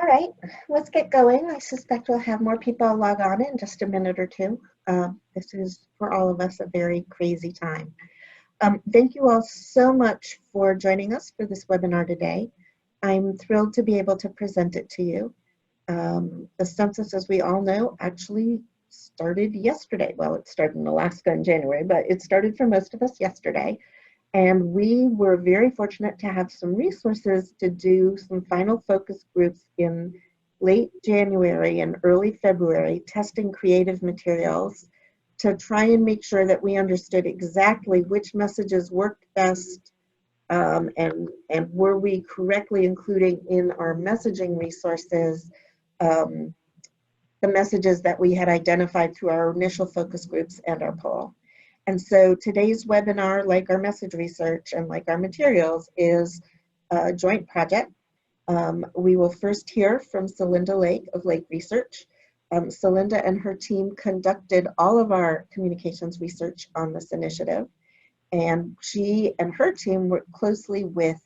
All right, let's get going. I suspect we'll have more people log on in just a minute or two. This is, for all of us, a very crazy time. Thank you all so much for joining us for this webinar today. I'm thrilled to be able to present it to you. The census, as we all know, actually started yesterday. Well, it started in Alaska in January, but it started for most of us yesterday. And we were very fortunate to have some resources to do some final focus groups in late January and early February, testing creative materials to try and make sure that we understood exactly which messages worked best and were we correctly including in our messaging resources the messages that we had identified through our initial focus groups and our poll. And so today's webinar, like our message research and like our materials, is a joint project. We will first hear from Celinda Lake of Lake Research. Celinda and her team conducted all of our communications research on this initiative. And she and her team worked closely with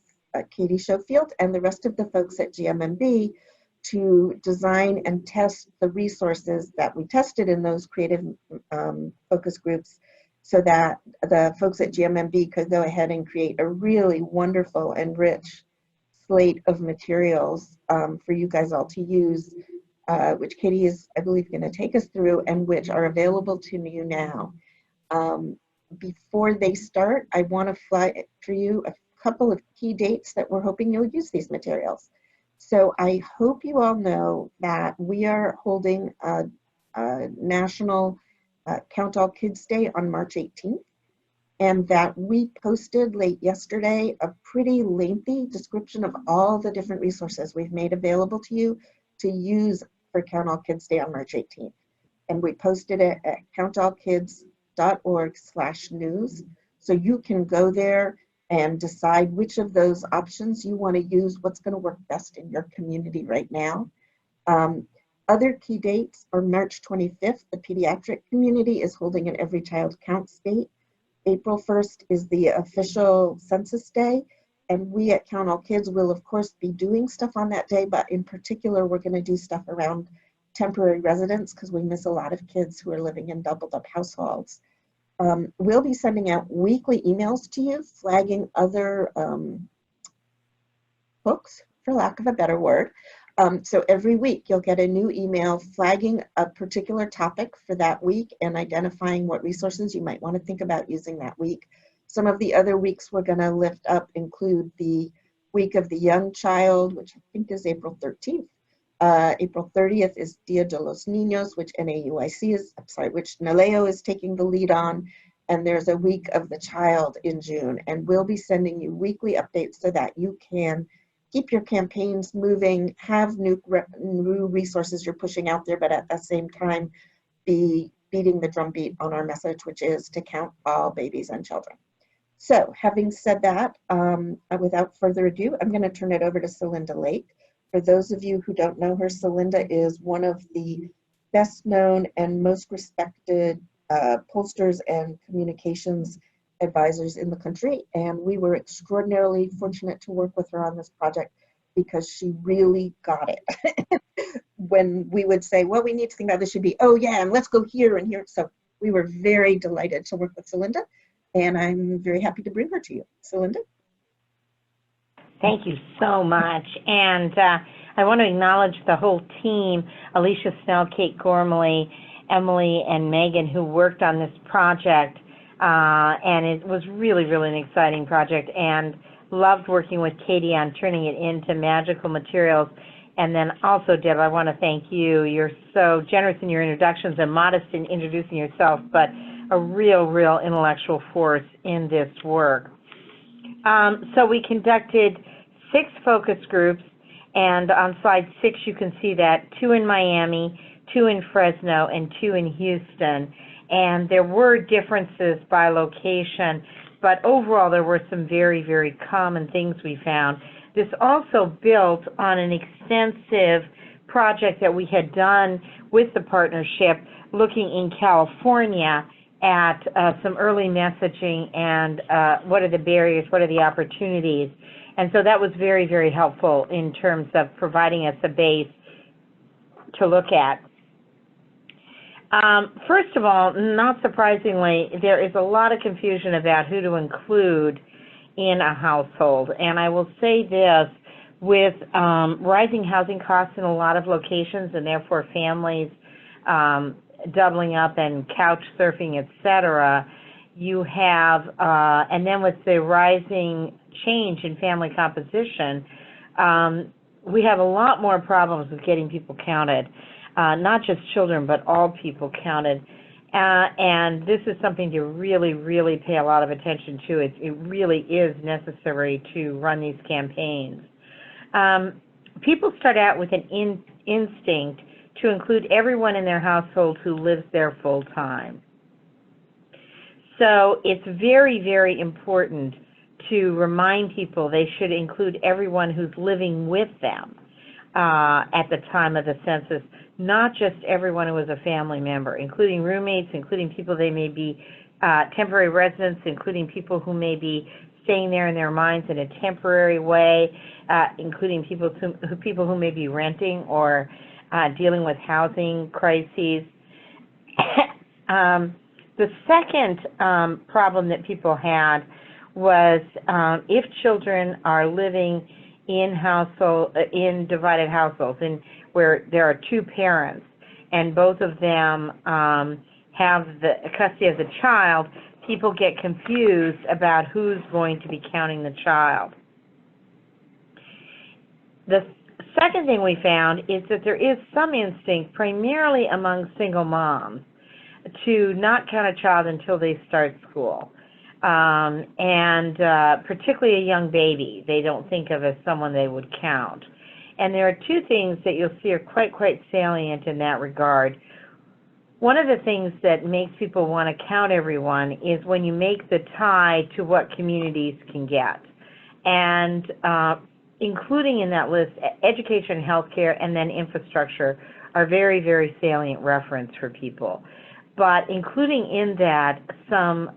Katie Schofield and the rest of the folks at GMMB to design and test the resources that we tested in those creative focus groups, so that the folks at GMMB could go ahead and create a really wonderful and rich slate of materials for you guys all to use, which Katie is, I believe, going to take us through and which are available to you now. Before they start, I want to flag for you a couple of key dates that we're hoping you'll use these materials. So I hope you all know that we are holding a national Count All Kids Day on March 18th, and that we posted late yesterday a pretty lengthy description of all the different resources we've made available to you to use for Count All Kids Day on March 18th. And we posted it at countallkids.org/news. So you can go there and decide which of those options you want to use, what's going to work best in your community right now. Other key dates are March 25th, the pediatric community is holding an Every Child Counts Day. April 1st is the official Census Day, and we at Count All Kids will of course be doing stuff on that day, but in particular we're going to do stuff around temporary residents because we miss a lot of kids who are living in doubled up households. We'll be sending out weekly emails to you flagging other books, for lack of a better word. So every week you'll get a new email flagging a particular topic for that week and identifying what resources you might want to think about using that week. Some of the other weeks we're going to lift up include the Week of the Young Child, which I think is April 13th. April 30th is Dia de los Niños, which NAUIC is, which NALEO is taking the lead on. And there's a Week of the Child in June. And we'll be sending you weekly updates so that you can keep your campaigns moving, have new resources you're pushing out there, but at the same time, be beating the drumbeat on our message, which is to count all babies and children. So having said that, without further ado, I'm going to turn it over to Celinda Lake. For those of you who don't know her, Celinda is one of the best known and most respected pollsters and communications advisors in the country, and we were extraordinarily fortunate to work with her on this project because she really got it. When we would say, well, we need to think about this, should be, oh yeah, and let's go here and here. So we were very delighted to work with Celinda, and I'm very happy to bring her to you. Celinda? Thank you so much. And I want to acknowledge the whole team, Alicia Snell, Kate Gormley, Emily, and Megan, who worked on this project. And it was really, really an exciting project, and loved working with Katie on turning it into magical materials. And then also, Deb, I want to thank you. You're so generous in your introductions and modest in introducing yourself, but a real, real intellectual force in this work. So we conducted 6 focus groups, and on slide 6 you can see that 2 in Miami, 2 in Fresno, and 2 in Houston. And there were differences by location, but overall there were some very, very common things we found. This also built on an extensive project that we had done with the partnership looking in California at some early messaging and what are the barriers, what are the opportunities. And so that was very, very helpful in terms of providing us a base to look at. First of all, not surprisingly, there is a lot of confusion about who to include in a household. And I will say this, with rising housing costs in a lot of locations and therefore families doubling up and couch surfing, et cetera, you have, and then with the rising change in family composition, we have a lot more problems with getting people counted, not just children, but all people counted. And this is something to really, really pay a lot of attention to. It really is necessary to run these campaigns. People start out with an instinct to include everyone in their household who lives there full time. So it's very, very important to remind people they should include everyone who's living with them at the time of the census, not just everyone who is a family member, including roommates, including people they may be temporary residents, including people who may be staying there in their minds in a temporary way, including people who may be renting or dealing with housing crises. The second problem that people had was if children are living in divided households, where there are two parents and both of them have the custody of the child, people get confused about who's going to be counting the child. The second thing we found is that there is some instinct, primarily among single moms, to not count a child until they start school. And particularly a young baby, they don't think of as someone they would count. And there are two things that you'll see are quite salient in that regard. One of the things that makes people want to count everyone is when you make the tie to what communities can get. And including in that list, education, healthcare, and then infrastructure are very, very salient reference for people. But including in that some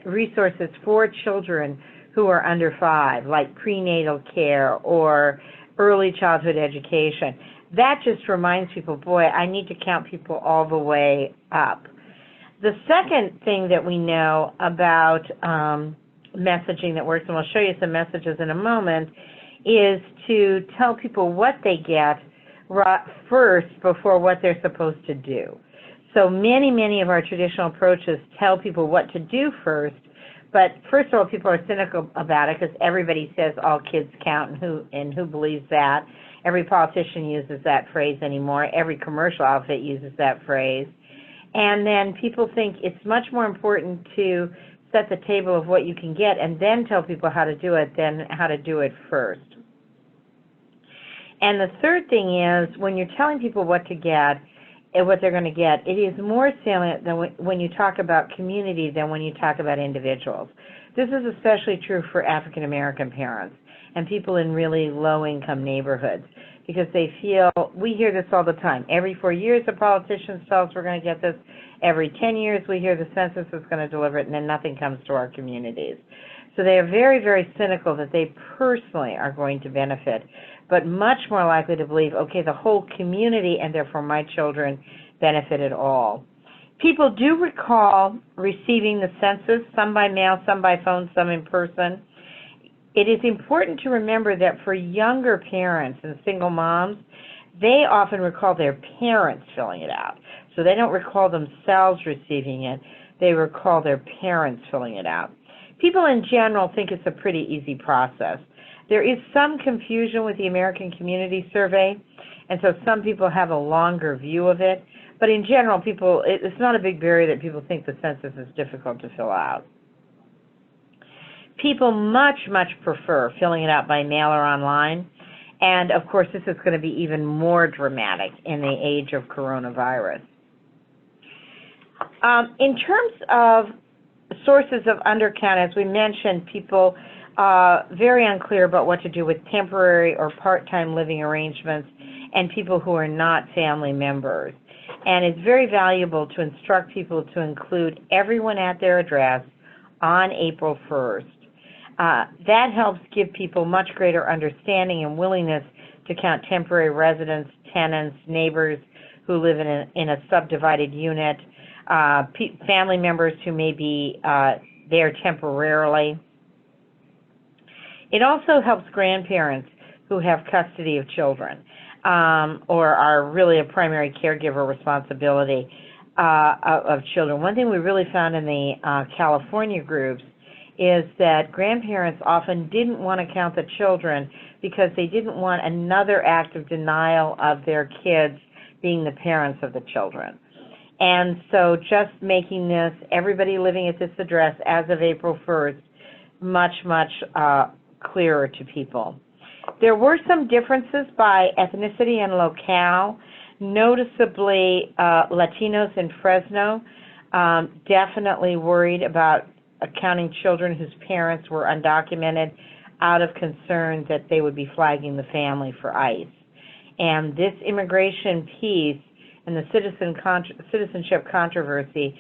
resources for children who are under 5, like prenatal care or early childhood education, that just reminds people, boy, I need to count people all the way up. The second thing that we know about messaging that works, and we'll show you some messages in a moment, is to tell people what they get first before what they're supposed to do. So many of our traditional approaches tell people what to do first, but first of all, people are cynical about it because everybody says all kids count, and who believes that? Every politician uses that phrase anymore. Every commercial outfit uses that phrase. And then people think it's much more important to set the table of what you can get and then tell people how to do it than how to do it first. And the third thing is, when you're telling people what to get and what they're going to get, it is more salient than when you talk about community than when you talk about individuals. This is especially true for African American parents and people in really low-income neighborhoods, because they feel, we hear this all the time, every 4 years the politicians tell us we're going to get this, every 10 years we hear the census is going to deliver it, and then nothing comes to our communities. So they are very, very cynical that they personally are going to benefit, but much more likely to believe, okay, the whole community and therefore my children benefited all. People do recall receiving the census, some by mail, some by phone, some in person. It is important to remember that for younger parents and single moms, they often recall their parents filling it out. So they don't recall themselves receiving it, they recall their parents filling it out. People in general think it's a pretty easy process. There is some confusion with the American Community Survey, and so some people have a longer view of it. But in general, it's not a big barrier that people think the census is difficult to fill out. People much prefer filling it out by mail or online. And of course, this is going to be even more dramatic in the age of coronavirus. In terms of sources of undercount, as we mentioned, people very unclear about what to do with temporary or part-time living arrangements and people who are not family members. And it's very valuable to instruct people to include everyone at their address on April 1st. That helps give people much greater understanding and willingness to count temporary residents, tenants, neighbors who live in a subdivided unit, family members who may be there temporarily. It also helps grandparents who have custody of children or are really a primary caregiver responsibility of children. One thing we really found in the California groups is that grandparents often didn't want to count the children because they didn't want another act of denial of their kids being the parents of the children. And so just making this, everybody living at this address as of April 1st, much, much clearer to people. There were some differences by ethnicity and locale. Noticeably, Latinos in Fresno definitely worried about counting children whose parents were undocumented out of concern that they would be flagging the family for ICE. And this immigration piece and the citizenship controversy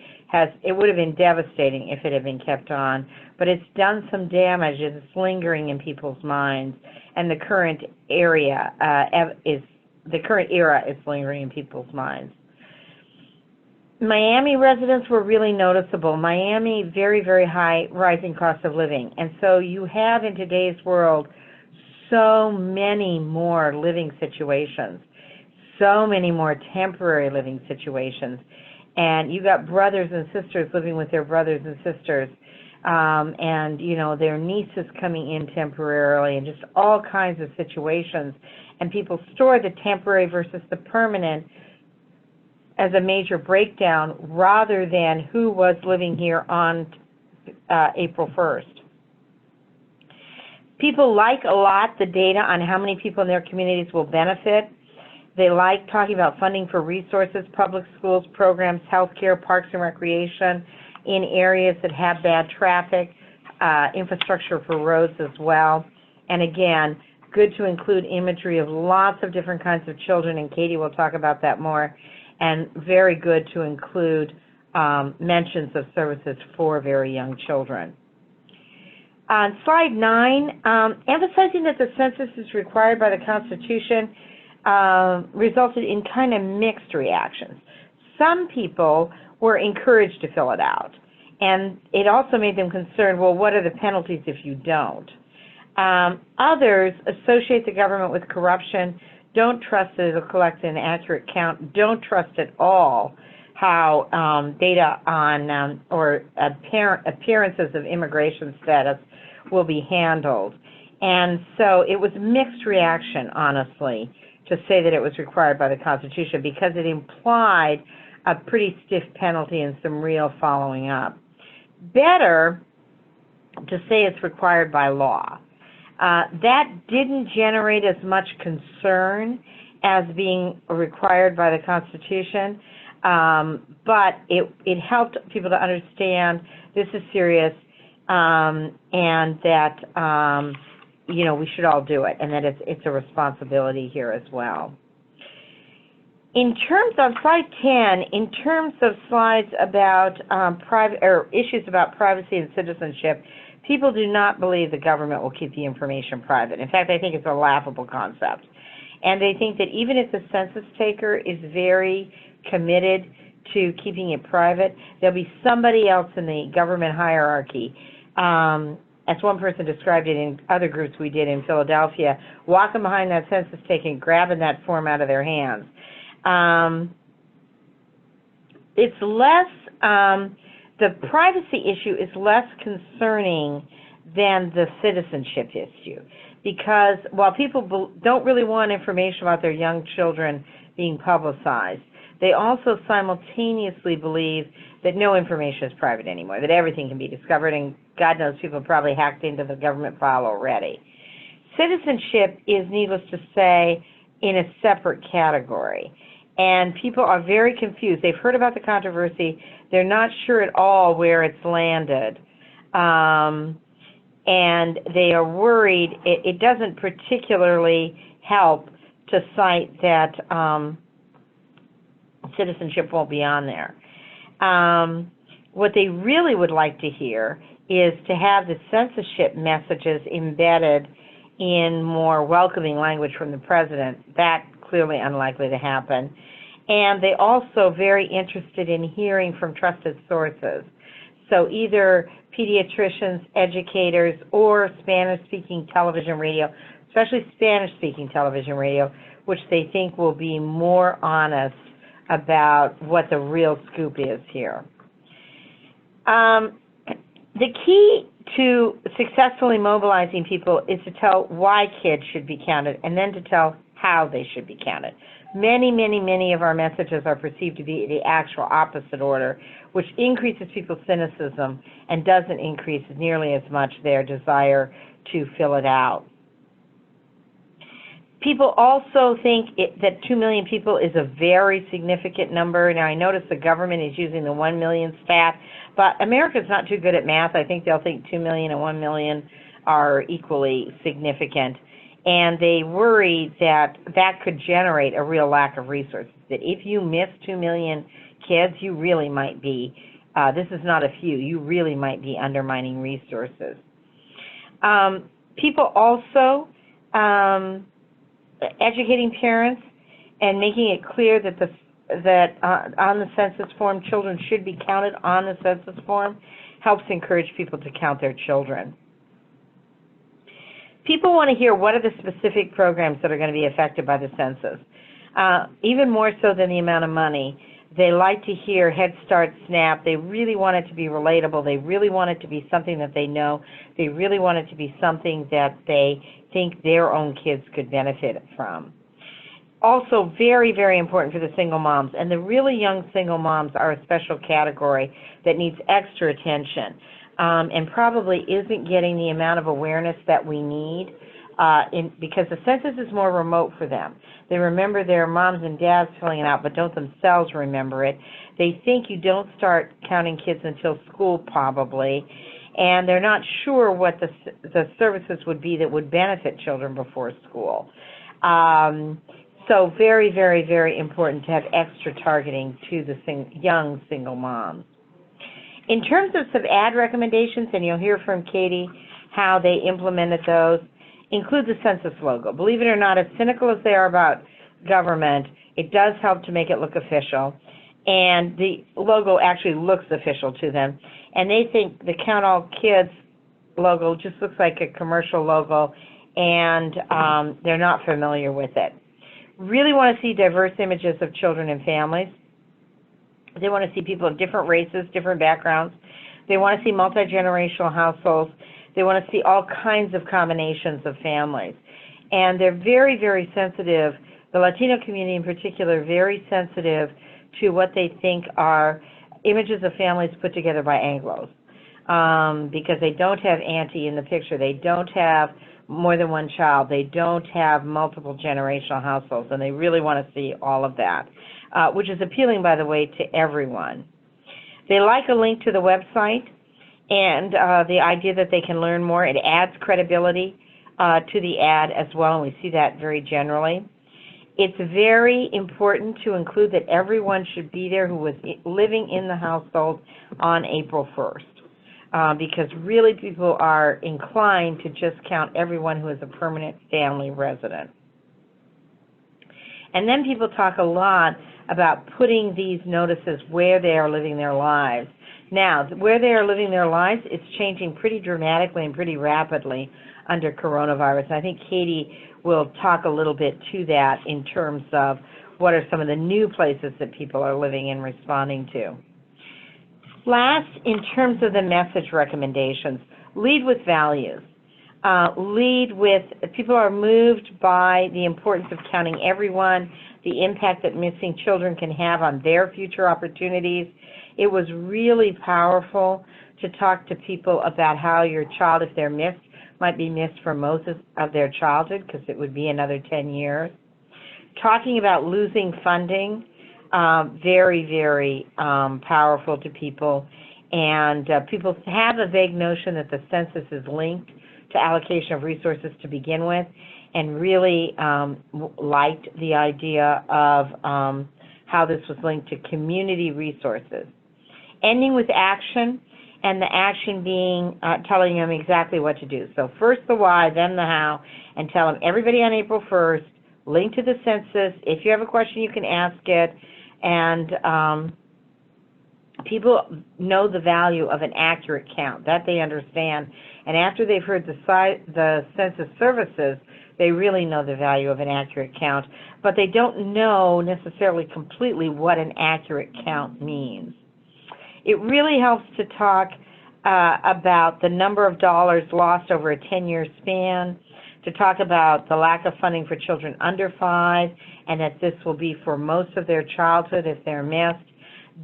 it would have been devastating if it had been kept on, but it's done some damage. It's lingering in people's minds, and the current era is lingering in people's minds. Miami residents were really noticeable. Miami, very, very high rising cost of living. And so you have in today's world so many more living situations, so many more temporary living situations. And you got brothers and sisters living with their brothers and sisters, and, you know, their nieces coming in temporarily, and just all kinds of situations. And people store the temporary versus the permanent as a major breakdown rather than who was living here on April 1st. People like a lot the data on how many people in their communities will benefit. They like talking about funding for resources, public schools, programs, healthcare, parks and recreation in areas that have bad traffic, infrastructure for roads as well. And again, good to include imagery of lots of different kinds of children, and Katie will talk about that more, and very good to include mentions of services for very young children. On slide 9, emphasizing that the census is required by the Constitution resulted in kind of mixed reactions. Some people were encouraged to fill it out, and it also made them concerned, well, what are the penalties if you don't? Others associate the government with corruption, don't trust that it'll collect an accurate count, don't trust at all how data on or appearances of immigration status will be handled. And so it was mixed reaction, honestly, to say that it was required by the Constitution, because it implied a pretty stiff penalty and some real following up. Better to say it's required by law. That didn't generate as much concern as being required by the Constitution, but it helped people to understand this is serious, and that you know, we should all do it, and that it's a responsibility here as well. In terms of slide 10, in terms of slides about issues about privacy and citizenship, people do not believe the government will keep the information private. In fact, I think it's a laughable concept. And they think that even if the census taker is very committed to keeping it private, there'll be somebody else in the government hierarchy, as one person described it in other groups we did in Philadelphia, walking behind that census taking, grabbing that form out of their hands. It's less, the privacy issue is less concerning than the citizenship issue, because while people don't really want information about their young children being publicized, they also simultaneously believe that no information is private anymore, that everything can be discovered, and God knows people probably hacked into the government file already. Citizenship is, needless to say, in a separate category. And people are very confused. They've heard about the controversy. They're not sure at all where it's landed. And they are worried. It doesn't particularly help to cite that citizenship won't be on there. What they really would like to hear is to have the censorship messages embedded in more welcoming language from the president. That's clearly unlikely to happen. And they also very interested in hearing from trusted sources. So either pediatricians, educators, or Spanish-speaking television radio, especially Spanish-speaking television radio, which they think will be more honest about what the real scoop is here. The key to successfully mobilizing people is to tell why kids should be counted and then to tell how they should be counted. Many of our messages are perceived to be the actual opposite order, which increases people's cynicism and doesn't increase nearly as much their desire to fill it out. People also think that 2 million people is a very significant number. Now, I notice the government is using the 1 million stat, but America's not too good at math. I think they'll think 2 million and 1 million are equally significant. And they worry that that could generate a real lack of resources, that if you miss 2 million kids, you really might be, this is not a few, you really might be undermining resources. People also, educating parents and making it clear that on the census form, children should be counted on the census form helps encourage people to count their children. People want to hear what are the specific programs that are going to be affected by the census. Even more so than the amount of money, they like to hear Head Start, SNAP. They really want it to be relatable. They really want it to be something that they know. They really want it to be something that they think their own kids could benefit from. Also very important for the single moms, and the really young single moms are a special category that needs extra attention. And probably isn't getting the amount of awareness that we need because the census is more remote for them. They remember their moms and dads filling it out, but don't themselves remember it. They think you don't start counting kids until school probably, and they're not sure what the services would be that would benefit children before school. So very important to have extra targeting to the young single moms. In terms of some ad recommendations, and you'll hear from Katie how they implemented those, include the census logo. Believe it or not, as cynical as they are about government, it does help to make it look official. And the logo actually looks official to them. And they think the Count All Kids logo just looks like a commercial logo, and they're not familiar with it. Really want to see diverse images of children and families. They want to see people of different races, different backgrounds. They want to see multi-generational households. They want to see all kinds of combinations of families. And they're very sensitive, the Latino community in particular, very sensitive to what they think are images of families put together by Anglos. Because they don't have auntie in the picture. They don't have more than one child. They don't have multiple generational households, and they really want to see all of that. Which is appealing, by the way, to everyone. They like a link to the website and the idea that they can learn more. It adds credibility to the ad as well, and we see that very generally. It's very important to include that everyone should be there who was living in the household on April 1st, because really people are inclined to just count everyone who is a permanent family resident. And then people talk a lot about putting these notices where they are living their lives. Now, where they are living their lives, it's changing pretty dramatically and pretty rapidly under coronavirus. I think Katie will talk a little bit to that in terms of what are some of the new places that people are living and responding to. Last, in terms of the message recommendations, lead with values. Lead with, people are moved by the importance of counting everyone, the impact that missing children can have on their future opportunities. It was really powerful to talk to people about how your child, if they're missed, might be missed for most of their childhood, because it would be another 10 years. Talking about losing funding, very powerful to people. And people have a vague notion that the census is linked to allocation of resources to begin with, and really liked the idea of how this was linked to community resources. Ending with action and the action being telling them exactly what to do. So first the why, then the how, and tell them everybody on April 1st, link to the census. If you have a question, you can ask it. And people know the value of an accurate count, that they understand. And after they've heard the census services, they really know the value of an accurate count, but they don't know necessarily completely what an accurate count means. It really helps to talk about the number of dollars lost over a 10-year span, to talk about the lack of funding for children under 5, and that this will be for most of their childhood if they're missed.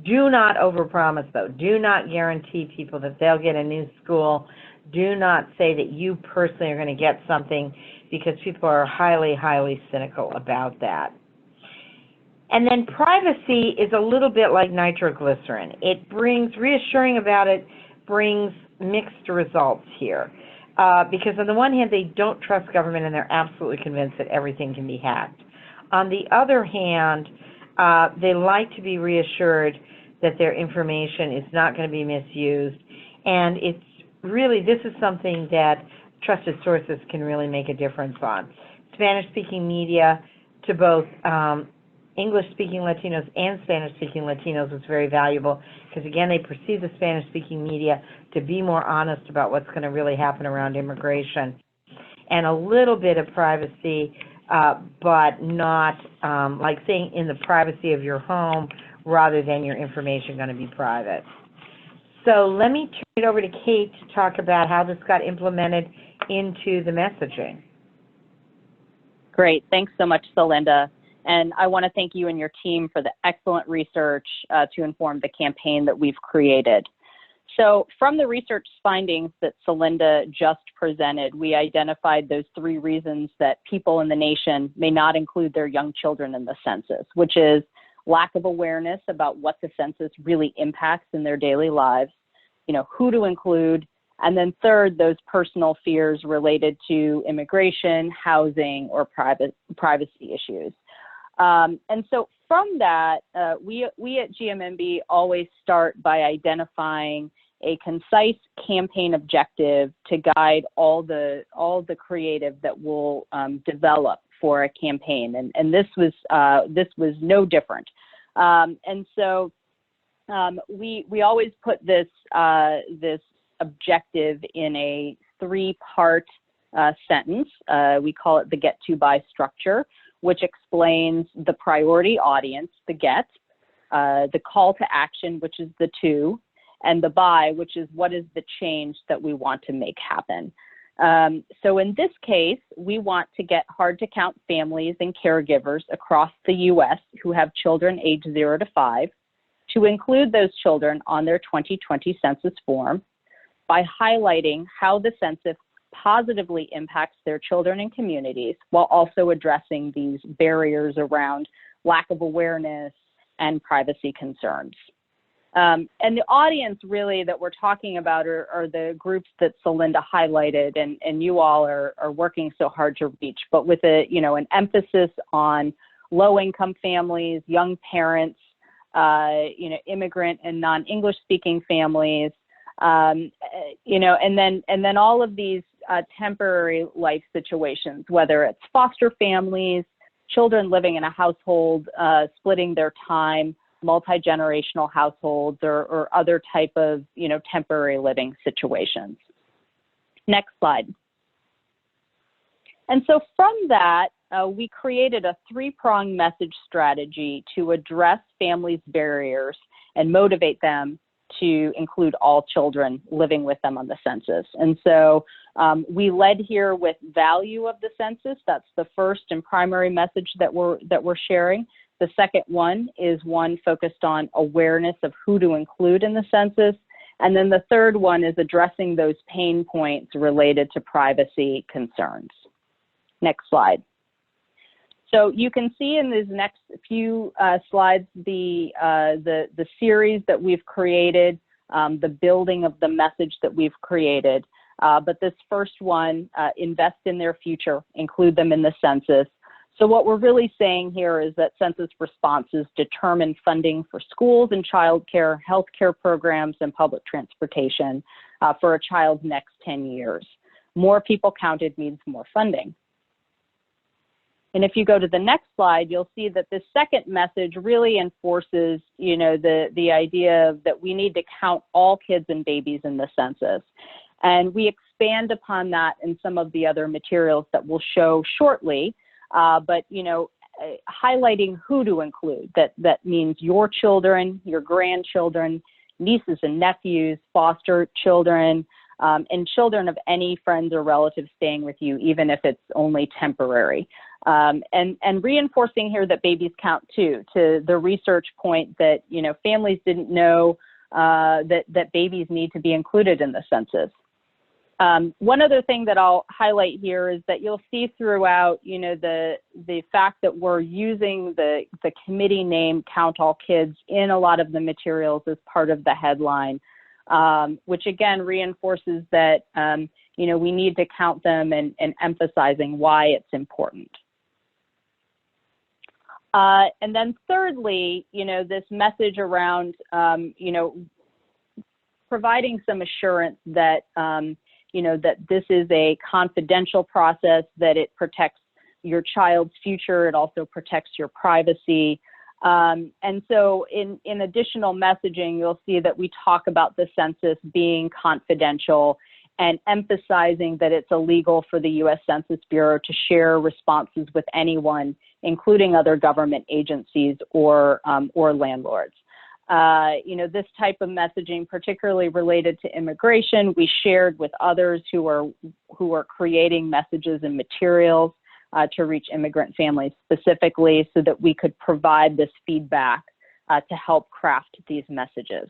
Do not overpromise, though. Do not guarantee people that they'll get a new school. Do not say that you personally are going to get something, because people are highly, highly cynical about that. And then privacy is a little bit like nitroglycerin. It brings, reassuring about it brings mixed results here. Because on the one hand, they don't trust government and they're absolutely convinced that everything can be hacked. On the other hand, they like to be reassured that their information is not going to be misused. And it's really, this is something that trusted sources can really make a difference on. Spanish-speaking media to both English-speaking Latinos and Spanish-speaking Latinos was very valuable, because again, they perceive the Spanish-speaking media to be more honest about what's going to really happen around immigration. And a little bit of privacy, but not like saying in the privacy of your home rather than your information going to be private. So let me turn it over to Kate to talk about how this got implemented into the messaging. Great. Thanks so much, Celinda. And I want to thank you and your team for the excellent research to inform the campaign that we've created. So from the research findings that Celinda just presented, we identified those 3 reasons that people in the nation may not include their young children in the census, which is lack of awareness about what the census really impacts in their daily lives, who to include, and then third, those personal fears related to immigration, housing, or privacy issues. And so from that, we at GMMB always start by identifying a concise campaign objective to guide all the creative that we'll develop for a campaign, and this was no different. And so we always put this objective in a 3-part sentence. We call it the get to by structure, which explains the priority audience, the get, the call to action, which is the to, and the by, which is what is the change that we want to make happen. So in this case, we want to get hard to count families and caregivers across the U.S. who have children age 0 to 5 to include those children on their 2020 census form by highlighting how the census positively impacts their children and communities, while also addressing these barriers around lack of awareness and privacy concerns. And the audience really that we're talking about are the groups that Celinda highlighted, and you all are working so hard to reach, but with an emphasis on low-income families, young parents, immigrant and non-English speaking families, and then all of these temporary life situations, whether it's foster families, children living in a household, splitting their time, multi-generational households, or other type of, temporary living situations. Next slide. And so from that, we created a 3-pronged message strategy to address families' barriers and motivate them to include all children living with them on the census. And so we led here with value of the census. That's the first and primary message that we're sharing. The second one is one focused on awareness of who to include in the census. And then the third one is addressing those pain points related to privacy concerns. Next slide. So you can see in these next few slides the series that we've created, the building of the message that we've created. But this first one, invest in their future, include them in the census. So what we're really saying here is that census responses determine funding for schools and childcare, healthcare programs, and public transportation for a child's next 10 years. More people counted means more funding. And if you go to the next slide, you'll see that this second message really enforces, you know, the idea that we need to count all kids and babies in the census. And we expand upon that in some of the other materials that we'll show shortly. But, you know, highlighting who to include, that means your children, your grandchildren, nieces and nephews, foster children, and children of any friends or relatives staying with you, even if it's only temporary. And reinforcing here that babies count too, to the research point that, you know, families didn't know that babies need to be included in the census. One other thing that I'll highlight here is that you'll see throughout, you know, the fact that we're using the committee name Count All Kids in a lot of the materials as part of the headline, which again reinforces that, you know, we need to count them and emphasizing why it's important. And then thirdly, you know, this message around, you know, providing some assurance that, you know, that this is a confidential process, that it protects your child's future, it also protects your privacy. And so in additional messaging, you'll see that we talk about the census being confidential and emphasizing that it's illegal for the U.S. Census Bureau to share responses with anyone, including other government agencies or landlords. You know, this type of messaging, particularly related to immigration, we shared with others who are creating messages and materials to reach immigrant families specifically, so that we could provide this feedback to help craft these messages.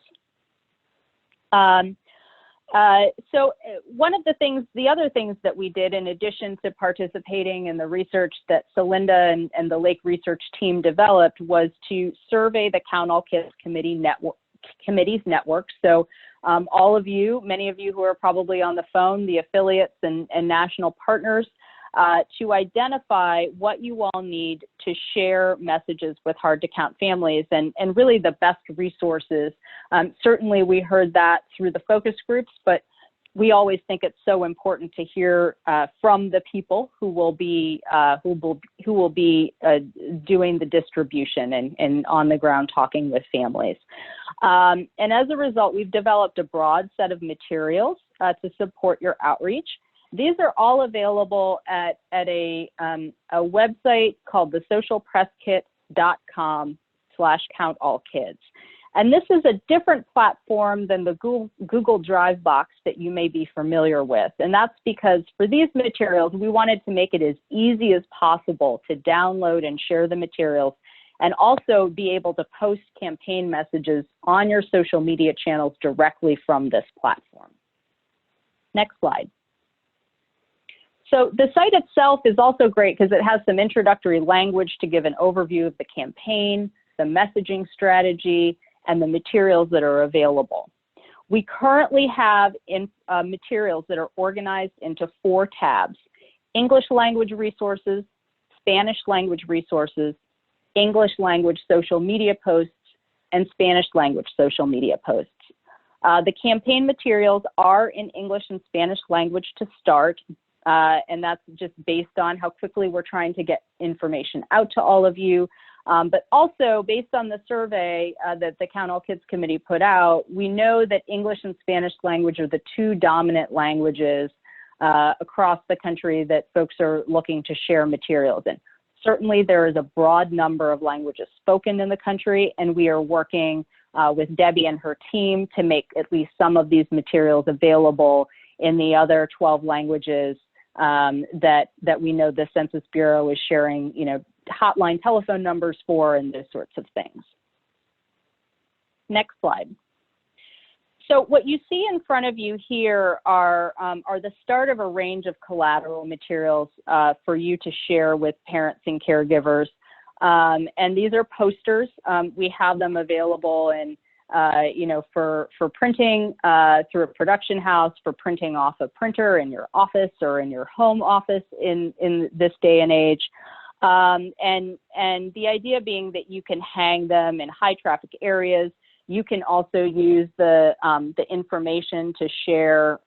So one of the other things that we did, in addition to participating in the research that Celinda and the Lake research team developed, was to survey the Count All Kids committee's network. So all of you, many of you who are probably on the phone, the affiliates and national partners, to identify what you all need to share messages with hard to count families, and really the best resources. Certainly we heard that through the focus groups, but we always think it's so important to hear from the people who will be doing the distribution and on the ground talking with families. And as a result, we've developed a broad set of materials to support your outreach. These are all available at a website called thesocialpresskit.com/countallkids. And this is a different platform than the Google Drive box that you may be familiar with. And that's because for these materials, we wanted to make it as easy as possible to download and share the materials, and also be able to post campaign messages on your social media channels directly from this platform. Next slide. So the site itself is also great because it has some introductory language to give an overview of the campaign, the messaging strategy, and the materials that are available. We currently have materials that are organized into 4 tabs: English language resources, Spanish language resources, English language social media posts, and Spanish language social media posts. The campaign materials are in English and Spanish language to start. And that's just based on how quickly we're trying to get information out to all of you. But also based on the survey that the Count All Kids Committee put out, we know that English and Spanish language are the 2 dominant languages across the country that folks are looking to share materials in. Certainly there is a broad number of languages spoken in the country, and we are working with Debbie and her team to make at least some of these materials available in the other 12 languages that we know the Census Bureau is sharing, you know, hotline telephone numbers for, and those sorts of things. Next slide. So what you see in front of you here are the start of a range of collateral materials for you to share with parents and caregivers. And these are posters. We have them available in you know, for printing through a production house, for printing off a printer in your office or in your home office in this day and age. And the idea being that you can hang them in high traffic areas. You can also use the information to share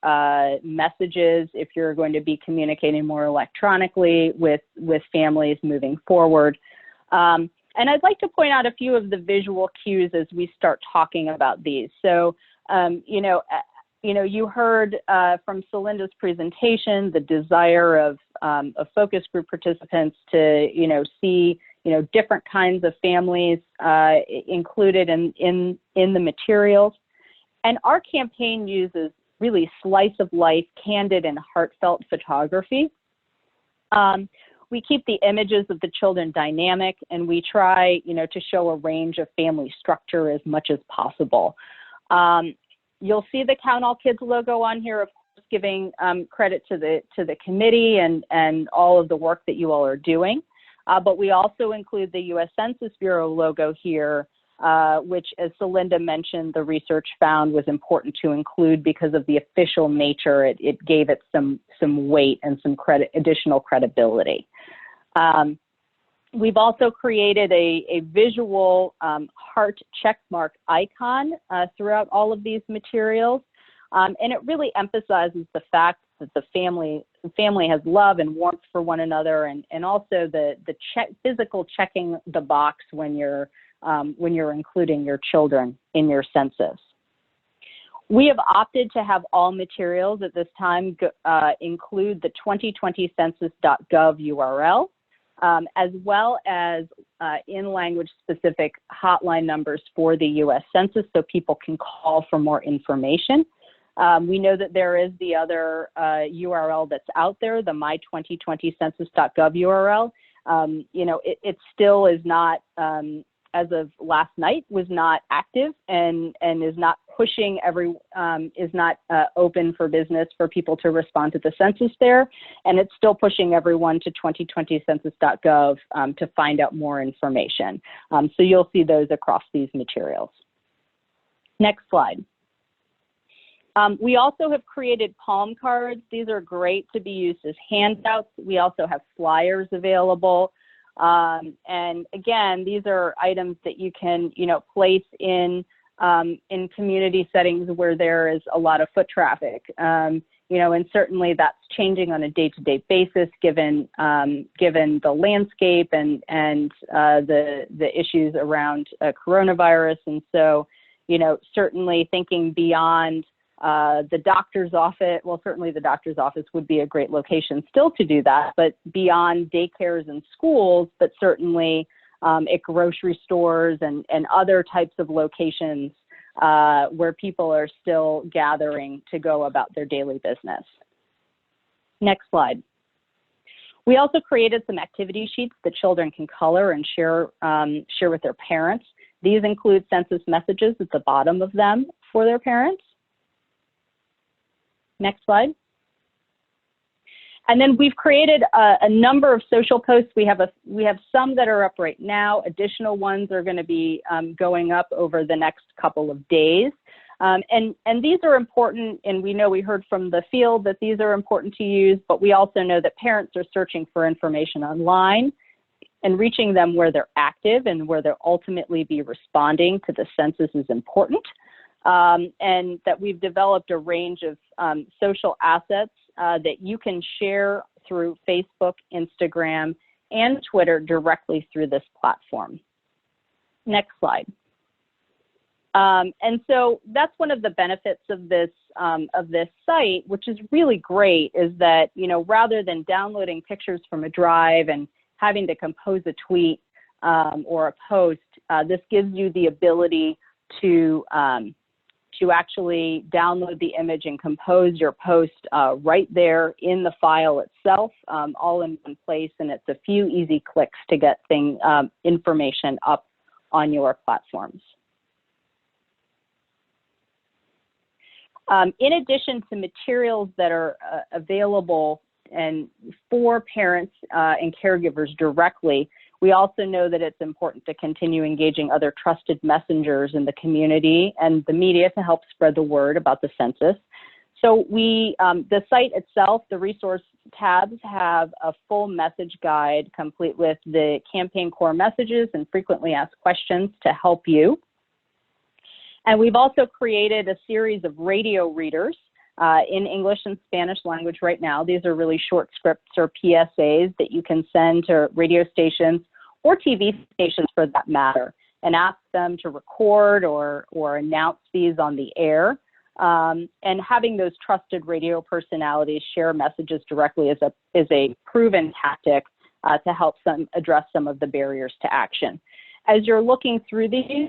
messages if you're going to be communicating more electronically with families moving forward. And I'd like to point out a few of the visual cues as we start talking about these. So, you heard from Celinda's presentation the desire of focus group participants to, see different kinds of families included in the materials. And our campaign uses really slice of life, candid and heartfelt photography. We keep the images of the children dynamic, and we try, to show a range of family structure as much as possible. You'll see the Count All Kids logo on here, of course, giving credit to the committee and all of the work that you all are doing. But we also include the U.S. Census Bureau logo here, which, as Celinda mentioned, the research found was important to include because of the official nature. It gave it some weight and some additional credibility. We've also created a visual heart checkmark icon throughout all of these materials. And it really emphasizes the fact that the family has love and warmth for one another, and also the physical checking the box when you're including your children in your census. We have opted to have all materials at this time include the 2020census.gov URL, as well as in-language specific hotline numbers for the U.S. Census so people can call for more information. We know that there is the other URL that's out there, the my2020census.gov URL. It still is not, as of last night, was not active and is not pushing is not open for business for people to respond to the census there. And it's still pushing everyone to 2020census.gov to find out more information. So you'll see those across these materials. Next slide. We also have created palm cards. These are great to be used as handouts. We also have flyers available. And again, these are items that you can, place in community settings where there is a lot of foot traffic. And certainly that's changing on a day-to-day basis given the landscape and the issues around coronavirus. And so, certainly thinking beyond the doctor's office, well, certainly the doctor's office would be a great location still to do that, but beyond daycares and schools, but certainly at grocery stores and other types of locations where people are still gathering to go about their daily business. Next slide. We also created some activity sheets that children can color and share with their parents. These include census messages at the bottom of them for their parents. Next slide. And then we've created a number of social posts. We have some that are up right now. Additional ones are going to be going up over the next couple of days. And these are important, and we heard from the field that these are important to use, but we also know that parents are searching for information online, and reaching them where they're active and where they'll ultimately be responding to the census is important. And that we've developed a range of social assets that you can share through Facebook, Instagram, and Twitter directly through this platform. Next slide. And so that's one of the benefits of this site, which is really great, is that, rather than downloading pictures from a drive and having to compose a tweet or a post, this gives you the ability to actually download the image and compose your post right there in the file itself, all in one place, and it's a few easy clicks to get information up on your platforms. In addition to materials that are available and for parents and caregivers directly, we also know that it's important to continue engaging other trusted messengers in the community and the media to help spread the word about the census. So the site itself, the resource tabs have a full message guide complete with the campaign core messages and frequently asked questions to help you. And we've also created a series of radio readers in English and Spanish language right now. These are really short scripts or PSAs that you can send to radio stations or TV stations for that matter, and ask them to record or announce these on the air. And having those trusted radio personalities share messages directly is a proven tactic to help address some of the barriers to action. As you're looking through these,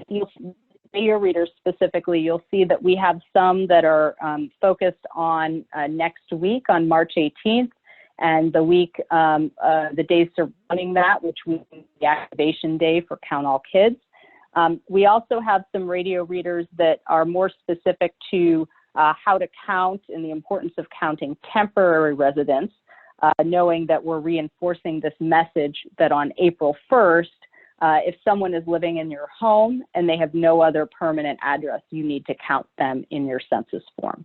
radio readers specifically, you'll see that we have some that are focused on next week on March 18th, and the week, the days surrounding that, which we the activation day for Count All Kids. We also have some radio readers that are more specific to how to count and the importance of counting temporary residents, knowing that we're reinforcing this message that on April 1st, if someone is living in your home and they have no other permanent address, you need to count them in your census form.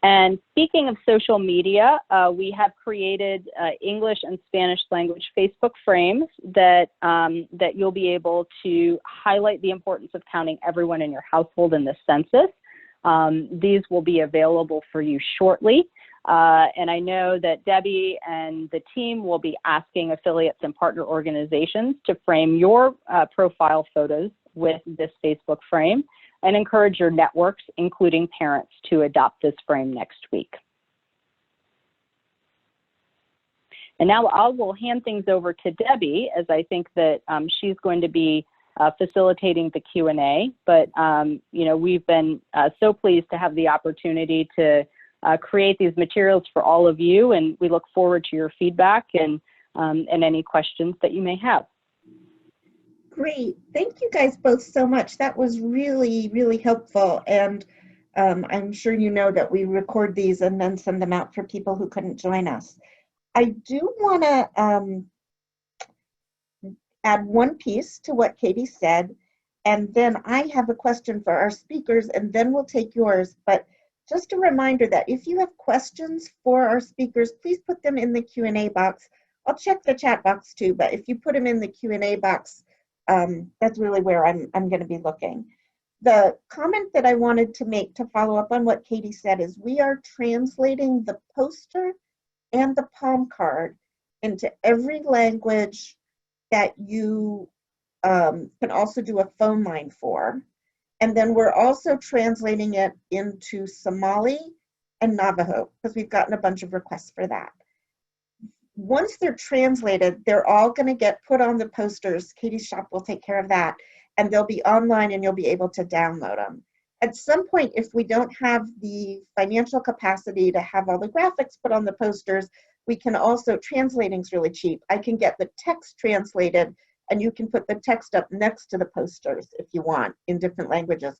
And speaking of social media, we have created English and Spanish language Facebook frames that you'll be able to highlight the importance of counting everyone in your household in the census. These will be available for you shortly. And I know that Debbie and the team will be asking affiliates and partner organizations to frame your profile photos with this Facebook frame, and encourage your networks, including parents, to adopt this frame next week. And now I will hand things over to Debbie, as I think that she's going to be facilitating the Q&A. But you know, we've been so pleased to have the opportunity to create these materials for all of you, and we look forward to your feedback and any questions that you may have. Great. Thank you guys both so much. That was really, really helpful. And I'm sure you know that we record these and then send them out for people who couldn't join us. I do want to add one piece to what Katie said, and then I have a question for our speakers, and then we'll take yours. But just a reminder that if you have questions for our speakers, please put them in the Q&A box. I'll check the chat box too, but if you put them in the Q&A box, that's really where I'm going to be looking. The comment that I wanted to make to follow up on what Katie said is we are translating the poster and the palm card into every language that you can also do a phone line for. And then we're also translating it into Somali and Navajo, because we've gotten a bunch of requests for that. Once they're translated, they're all going to get put on the posters. Katie's shop will take care of that, and they'll be online and you'll be able to download them. At some point, if we don't have the financial capacity to have all the graphics put on the posters, we can also, translating's really cheap. I can get the text translated, and you can put the text up next to the posters if you want in different languages.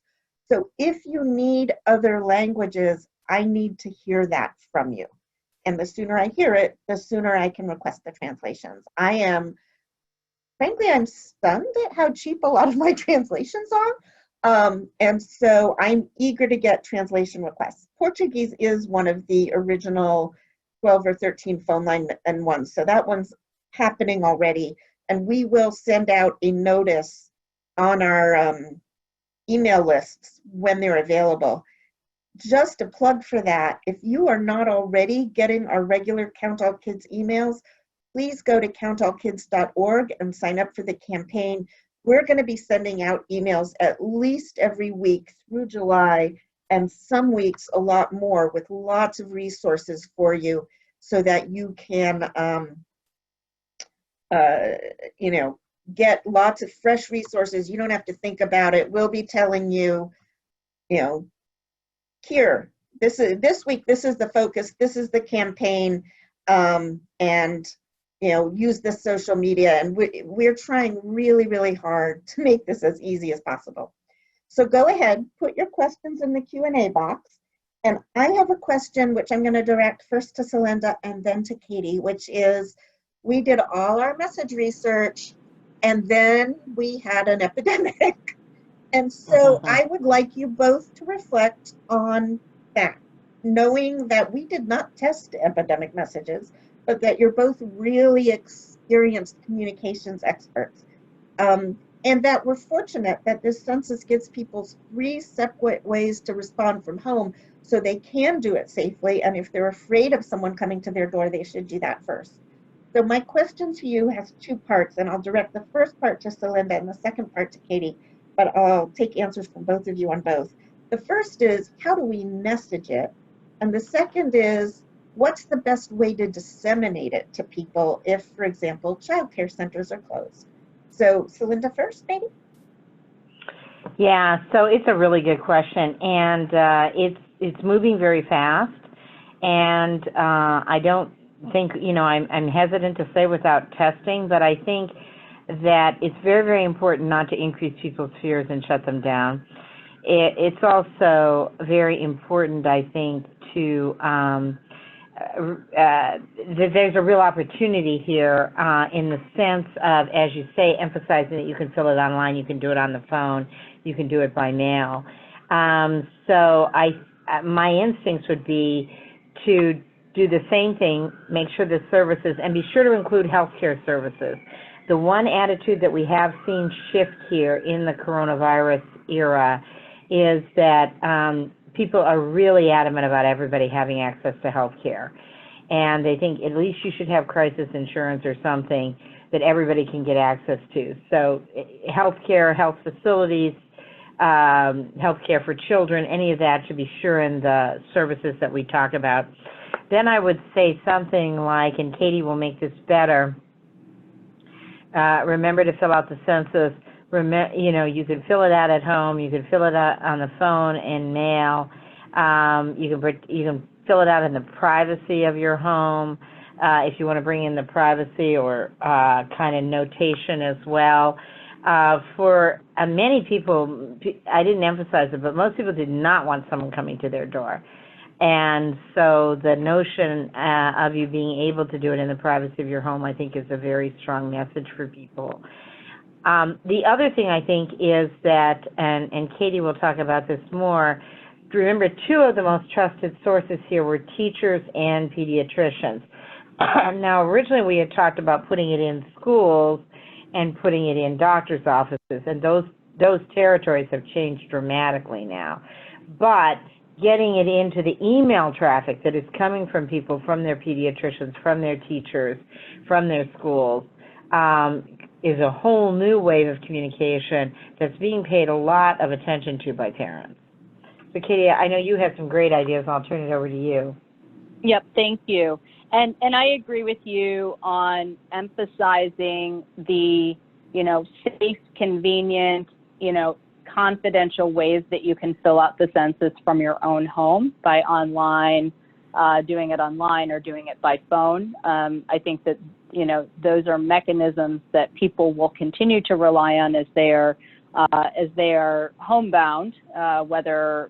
So if you need other languages, I need to hear that from you. And the sooner I hear it, the sooner I can request the translations. Frankly, I'm stunned at how cheap a lot of my translations are. And so I'm eager to get translation requests. Portuguese is one of the original 12 or 13 phone line and ones. So that one's happening already. And we will send out a notice on our email lists when they're available. Just a plug for that, if you are not already getting our regular Count All Kids emails, please go to countallkids.org and sign up for the campaign. We're going to be sending out emails at least every week through July, and some weeks a lot more, with lots of resources for you so that you can you know, get lots of fresh resources. You don't have to think about it. We'll be telling you, you know, here, this week, this is the focus, this is the campaign, and you know, use this social media. And we're trying really, really hard to make this as easy as possible. So go ahead, put your questions in the Q&A box. And I have a question which I'm going to direct first to Celinda and then to Katie, which is, we did all our message research and then we had an epidemic. And so I would like you both to reflect on that, knowing that we did not test epidemic messages, but that you're both really experienced communications experts. And that we're fortunate that this census gives people 3 separate ways to respond from home so they can do it safely. And if they're afraid of someone coming to their door, they should do that first. So my question to you has 2 parts, and I'll direct the first part to Celinda and the second part to Katie, but I'll take answers from both of you on both. The first is, how do we message it? And the second is, what's the best way to disseminate it to people if, for example, childcare centers are closed? So Celinda first, maybe? Yeah, so it's a really good question, and it's moving very fast, and I don't think, I'm hesitant to say without testing, but I think that it's very, very important not to increase people's fears and shut them down. It's also very important, I think, to that there's a real opportunity here in the sense of, as you say, emphasizing that you can fill it online, you can do it on the phone, you can do it by mail. So my instincts would be to do the same thing, make sure the services, and be sure to include healthcare services. The one attitude that we have seen shift here in the coronavirus era is that people are really adamant about everybody having access to health care. And they think at least you should have crisis insurance or something that everybody can get access to. So health care, health facilities, health care for children, any of that should be sure in the services that we talk about. Then I would say something like, and Katie will make this better, remember to fill out the census. You can fill it out at home. You can fill it out on the phone and mail. You can fill it out in the privacy of your home if you want to bring in the privacy or kind of notation as well. For many people, I didn't emphasize it, but most people did not want someone coming to their door. And so the notion of you being able to do it in the privacy of your home, I think, is a very strong message for people. The other thing I think is that, and Katie will talk about this more, remember 2 of the most trusted sources here were teachers and pediatricians. Now, originally we had talked about putting it in schools and putting it in doctors' offices, and those territories have changed dramatically now. But getting it into the email traffic that is coming from people, from their pediatricians, from their teachers, from their schools, is a whole new wave of communication that's being paid a lot of attention to by parents. So Katie, I know you have some great ideas. I'll turn it over to you. Yep, thank you. And I agree with you on emphasizing the, safe, convenient, confidential ways that you can fill out the census from your own home by doing it online or doing it by phone. I think that, those are mechanisms that people will continue to rely on as they are homebound, whether,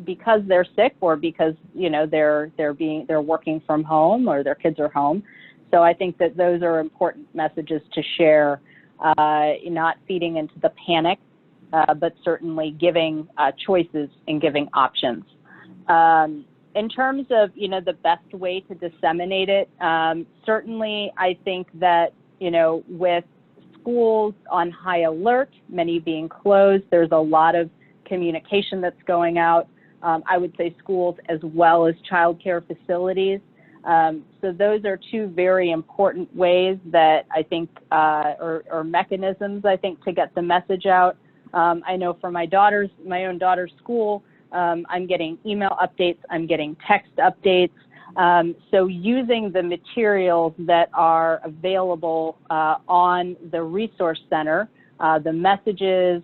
because they're sick or because, they're working from home or their kids are home. So I think that those are important messages to share, not feeding into the panic, but certainly giving choices and giving options. In terms of, the best way to disseminate it, certainly I think that, with schools on high alert, many being closed, there's a lot of communication that's going out. I would say schools as well as childcare facilities. So those are 2 very important ways that I think, or mechanisms, I think, to get the message out. I know for my own daughter's school, I'm getting email updates, I'm getting text updates. So using the materials that are available on the Resource Center, the messages,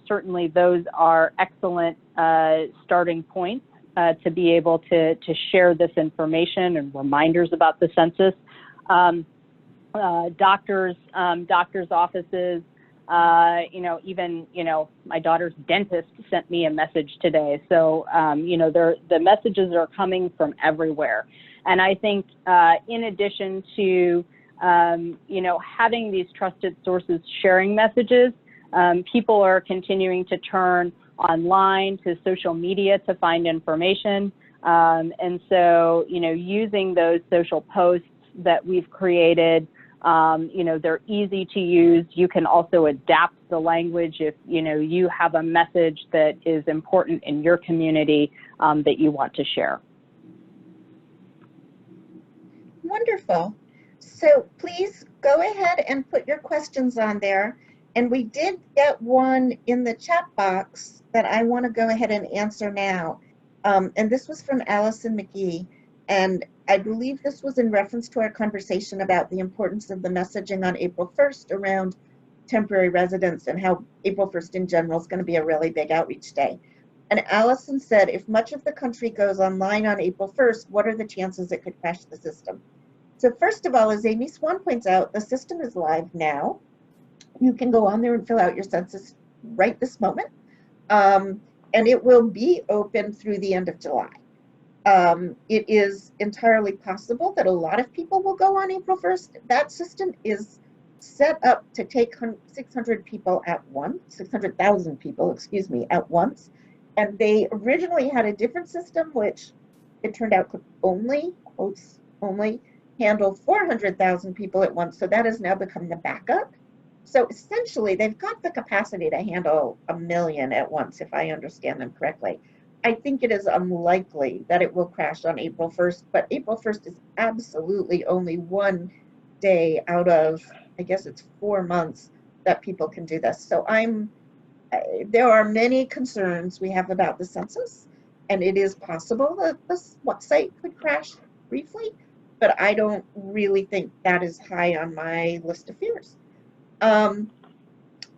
certainly those are excellent starting points to be able to share this information and reminders about the census. Doctors' offices, even, my daughter's dentist sent me a message today. So, the messages are coming from everywhere. And I think in addition to, having these trusted sources sharing messages, People are continuing to turn online to social media to find information. And so, you know, using those social posts that we've created, you know, they're easy to use. You can also adapt the language if, you know, you have a message that is important in your community that you want to share. Wonderful. So please go ahead and put your questions on there. And we did get one in the chat box that I want to go ahead and answer now. And this was from Allison McGee. And I believe this was in reference to our conversation about the importance of the messaging on April 1st around temporary residents and how April 1st in general is going to be a really big outreach day. And Allison said, if much of the country goes online on April 1st, what are the chances it could crash the system? So first of all, as Amy Swan points out, the system is live now. You can go on there and fill out your census right this moment. And it will be open through the end of July. It is entirely possible that a lot of people will go on April 1st. That system is set up to take 600 people at once, 600,000 people, excuse me, at once. And they originally had a different system, which it turned out could only, quotes, only handle 400,000 people at once. So that has now become the backup. So essentially, they've got the capacity to handle 1 million at once, if I understand them correctly. I think it is unlikely that it will crash on April 1st, but April 1st is absolutely only one day out of, I guess it's 4 months that people can do this. So there are many concerns we have about the census, and it is possible that this site could crash briefly, but I don't really think that is high on my list of fears.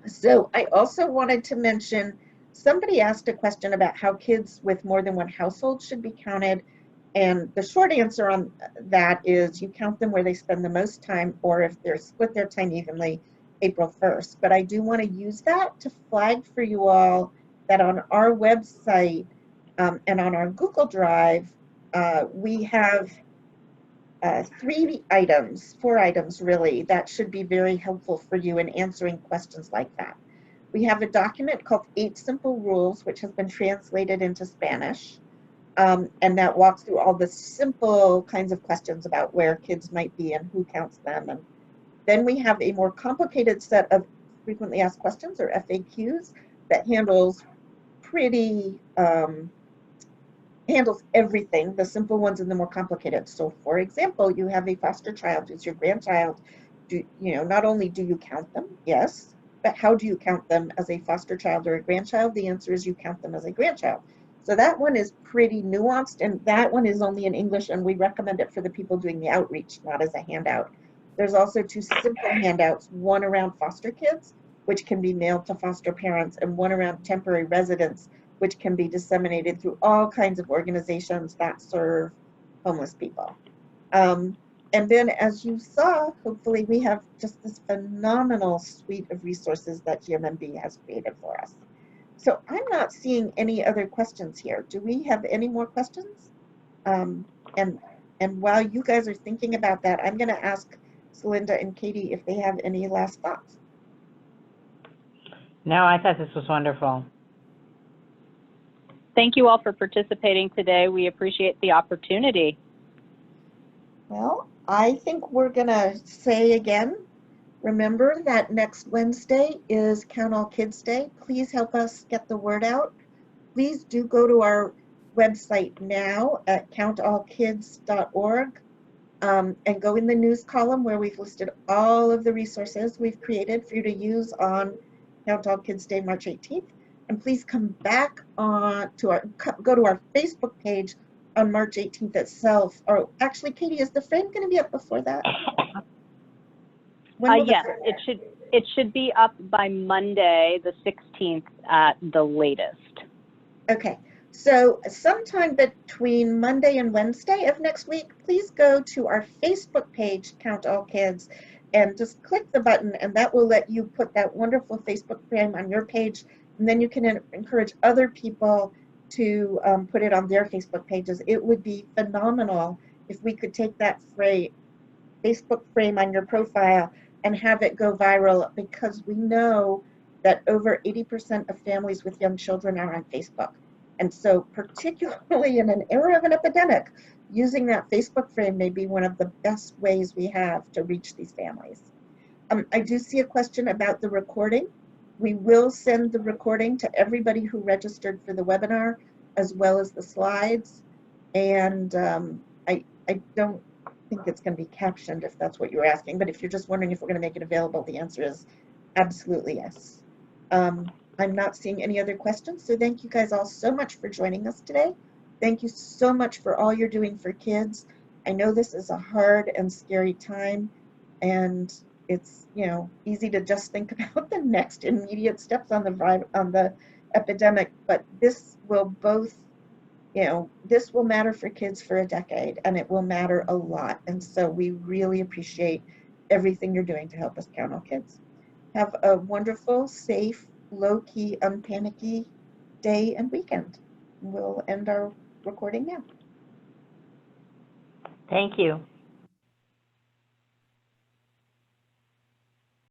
So I also wanted to mention, somebody asked a question about how kids with more than one household should be counted. And the short answer on that is you count them where they spend the most time, or if they're split their time evenly, April 1st. But I do want to use that to flag for you all that on our website and on our Google Drive, we have 4 items really, that should be very helpful for you in answering questions like that. We have a document called 8 Simple Rules, which has been translated into Spanish, and that walks through all the simple kinds of questions about where kids might be and who counts them. And then we have a more complicated set of frequently asked questions, or FAQs, that handles handles everything, the simple ones and the more complicated. So for example, you have a foster child who's your grandchild. Not only do you count them, yes, but how do you count them as a foster child or a grandchild? The answer is you count them as a grandchild. So that one is pretty nuanced, and that one is only in English, and we recommend it for the people doing the outreach, not as a handout. There's also 2 simple handouts, one around foster kids, which can be mailed to foster parents, and one around temporary residents, which can be disseminated through all kinds of organizations that serve homeless people. And then, as you saw, hopefully we have just this phenomenal suite of resources that GMMB has created for us. So I'm not seeing any other questions here. Do we have any more questions? And while you guys are thinking about that, I'm going to ask Celinda and Katie if they have any last thoughts. No, I thought this was wonderful. Thank you all for participating today. We appreciate the opportunity. Well, I think we're going to say again, remember that next Wednesday is Count All Kids Day. Please help us get the word out. Please do go to our website now at countallkids.org and go in the news column where we've listed all of the resources we've created for you to use on Count All Kids Day, March 18th. And please come back go to our Facebook page on March 18th itself. Or actually, Katie, is the frame going to be up before that? Yes, it should be up by Monday, the 16th at the latest. Okay, so sometime between Monday and Wednesday of next week, please go to our Facebook page, Count All Kids, and just click the button, and that will let you put that wonderful Facebook frame on your page. And then you can encourage other people to put it on their Facebook pages. It would be phenomenal if we could take that Facebook frame on your profile and have it go viral, because we know that over 80% of families with young children are on Facebook. And so particularly in an era of an epidemic, using that Facebook frame may be one of the best ways we have to reach these families. I do see a question about the recording. We will send the recording to everybody who registered for the webinar, as well as the slides. And I don't think it's going to be captioned if that's what you're asking, but if you're just wondering if we're going to make it available, the answer is absolutely yes. I'm not seeing any other questions, so thank you guys all so much for joining us today. Thank you so much for all you're doing for kids. I know this is a hard and scary time, and it's, you know, easy to just think about the next immediate steps on the epidemic, but this will both, you know, this will matter for kids for a decade, and it will matter a lot. And so we really appreciate everything you're doing to help us count on kids. Have a wonderful, safe, low-key, unpanicky day and weekend. We'll end our recording now. Thank you.